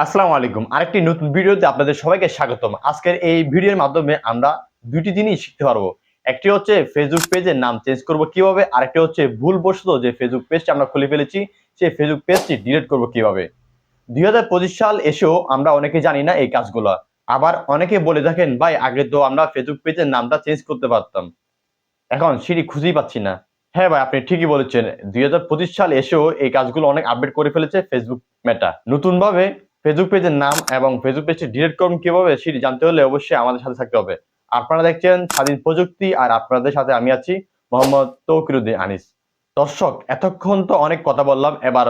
আসসালামু আলাইকুম। আরেকটি নতুন ভিডিওতে আপনাদের সবাইকে স্বাগতম। আজকের এই ভিডিওর মাধ্যমে আমরা ২ টি জিনিস শিখতে পারবো। একটি হচ্ছে Facebook পেজের নাম চেঞ্জ করব কিভাবে, আরেকটি হচ্ছে ভুলবশত যে Facebook পেজটা আমরা খুলে ফেলেছি, সেই Facebook পেজটি ডিলিট করব কিভাবে। ২০২৫ সাল এসেও আমরা অনেকে জানি না এই কাজগুলা। আবার অনেকে বলে থাকেন, "ভাই আগে তো আমরা Facebook পেজের নামটা চেঞ্জ করতে পারতাম। এখন সেটি খুঁজেই পাচ্ছি না।" হ্যাঁ ভাই, আপনি ঠিকই বলেছেন। ২০২৫ সাল এসেও এই কাজগুলো অনেক আপডেট করে ফেলেছে Facebook মেটা। নতুনভাবে Facebook পেজের নাম এবং Facebook পেজটি ডিলিট করুন কিভাবে সেটি জানতে হলে অবশ্যই আমাদের সাথে থাকতে হবে। আপনারা দেখছেন স্বাধীন প্রযুক্তি, আর আপনাদের সাথে আমি আছি মোহাম্মদ তৌকিরউদ্দিন আনিস। দর্শক, এতক্ষণ তো অনেক কথা বললাম, এবার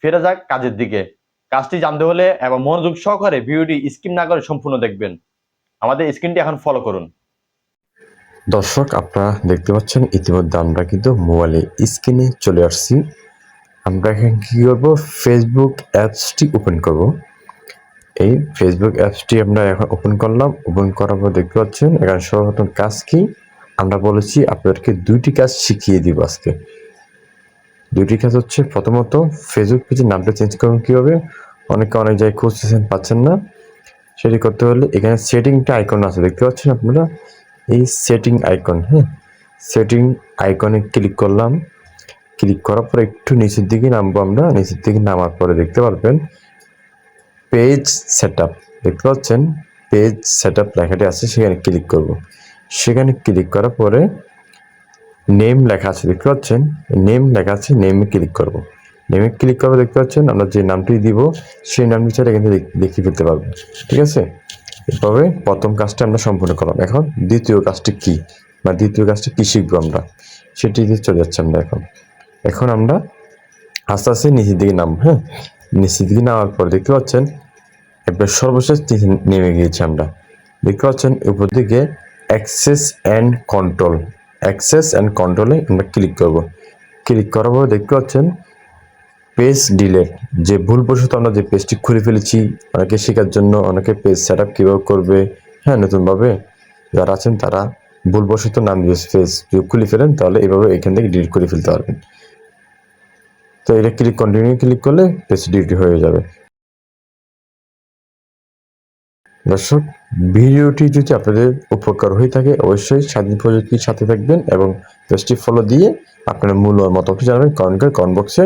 ফেরা যাক কাজের দিকে। কাজটি জানতে হলে এবং মনোযোগ সহকারে ভিডিওটি স্কিপ না করে সম্পূর্ণ দেখবেন। আমাদের স্ক্রিনটি এখন ফলো করুন। দর্শক, আপনারা দেখতে পাচ্ছেন ইতিমধ্যে আমরা কিন্তু মোবাইলে স্ক্রিনে চলে আসছি। আমরা এখানে কী করবো, ফেসবুক অ্যাপসটি ওপেন করব। এই ফেসবুক অ্যাপসটি আমরা এখন ওপেন করলাম। ওপেন করার পর দেখতে পাচ্ছেন এখানে সর্বপ্রথম কাজ কি, আমরা বলেছি আপনাদেরকে 2টি কাজ শিখিয়ে দিব আজকে। 2টি কাজ হচ্ছে, প্রথমত ফেসবুক পেজের নামটা চেঞ্জ করবেন কীভাবে। অনেকে অনেক জায়গায় খুঁজতেছেন, পাচ্ছেন না। সেটি করতে হলে এখানে সেটিংটা আইকন আছে, দেখতে পাচ্ছেন আপনারা, এই সেটিং আইকন, সেটিং আইকনে ক্লিক করলাম। ক্লিক করার পর একটু নিচের দিকে নামবো আমরা। নিচের দিকে নামার পরে দেখতে পারবেন পেজ সেটআপ, দেখতে পাচ্ছেন পেজ সেটআপ লেখাটি আছে, সেখানে ক্লিক করব। সেখানে ক্লিক করার পরে নেম লেখা আছে, দেখতে পাচ্ছেন নেম লেখা আছে, নেমে ক্লিক করব। নেমে ক্লিক করবো, দেখতে পাচ্ছেন আমরা যে নামটি দিব সেই নামটি ছাড়া এখানে লিখে ফেলতে পারবো। ঠিক আছে, এভাবে প্রথম কাজটা আমরা সম্পূর্ণ করলাম। এখন দ্বিতীয় কাজটি কি, বা দ্বিতীয় কাজটি কি শিখবো আমরা, সেটিতে চলে যাচ্ছে আমরা এখন। এখন আমরা আস্তে আস্তে নিচের দিকে নামবো। নিচের দিকে নামার পর দেখতে পাচ্ছেন একবার সর্বশেষ নিচে নেমে গিয়েছি আমরা। দেখতে পাচ্ছেন উপর দিকে access and control, access and কন্ট্রোলে আমরা ক্লিক করব। ক্লিক করার পর দেখতে পাচ্ছেন পেজ ডিলেট, যে ভুলবশত আমরা যে পেজটি খুলে ফেলেছি, অনেকে শেখার জন্য, অনেকে পেজ সেট আপ কীভাবে করবে, নতুনভাবে যারা আছেন তারা ভুলবশত নাম দিয়ে পেজ যদি খুলে ফেলেন, তাহলে এভাবে এখান থেকে ডিলিট করে ফেলতে পারবেন। তো এটা কন্টিনিউ ক্লিক করলে পেজ ডিলিট হয়ে যাবে। দর্শক, ভিডিওটি যদি আপনাদের উপকার হয়ে থাকে অবশ্যই স্বাধীন প্রযুক্তির সাথে থাকবেন এবং পেজটি ফলো দিয়ে আপনার মূল্য মতামত জানাবেন কমেন্ট বক্সে।